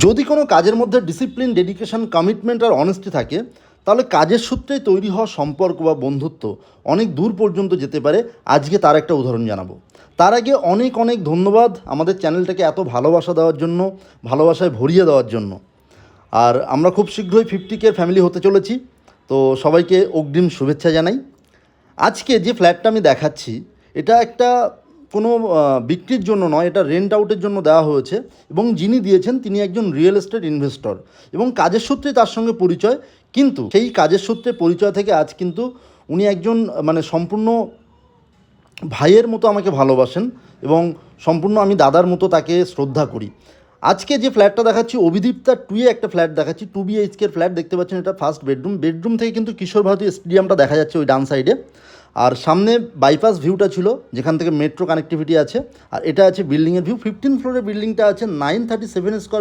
যদি কোনো কাজের মধ্যে ডিসিপ্লিন, ডেডিকেশন, কমিটমেন্ট আর অনেস্টি থাকে, তাহলে কাজের সূত্রেই তৈরি হওয়া সম্পর্ক বা বন্ধুত্ব অনেক দূর পর্যন্ত যেতে পারে। আজকে তার একটা উদাহরণ জানাবো। তার আগে অনেক অনেক ধন্যবাদ আমাদের চ্যানেলটাকে এত ভালোবাসা দেওয়ার জন্য, ভালোবাসায় ভরিয়ে দেওয়ার জন্য। আর আমরা খুব শীঘ্রই 50K ফ্যামিলি হতে চলেছি, তো সবাইকে অগ্রিম শুভেচ্ছা জানাই। আজকে যে ফ্ল্যাটটা আমি দেখাচ্ছি, এটা একটা কোনো বিক্রির জন্য নয়, এটা রেন্ট আউটের জন্য দেওয়া হয়েছে এবং যিনি দিয়েছেন তিনি একজন রিয়েল এস্টেট ইনভেস্টর এবং কাজের সূত্রে তার সঙ্গে পরিচয়। কিন্তু সেই কাজের সূত্রে পরিচয় থেকে আজ কিন্তু উনি একজন মানে সম্পূর্ণ ভাইয়ের মতো আমাকে ভালোবাসেন এবং সম্পূর্ণ আমি দাদার মতো তাকে শ্রদ্ধা করি। আজকে যে ফ্ল্যাটটা দেখাচ্ছি, অভিদীপ্তা 2-এ একটা ফ্ল্যাট দেখাচ্ছি, 2 BHK ফ্ল্যাট দেখতে পাচ্ছেন। এটা ফার্স্ট বেডরুম থেকে কিন্তু কিশোর ভারতী স্টেডিয়ামটা দেখা যাচ্ছে ওই ডান সাইডে। আর সামনে বাইপাস ভিউটা ছিল যেখান থেকে মেট্রো কানেক্টিভিটি আছে। আর এটা আছে বিল্ডিংয়ের ভিউ। 15 ফ্লোরের বিল্ডিংটা আছে, 937 স্কোয়ার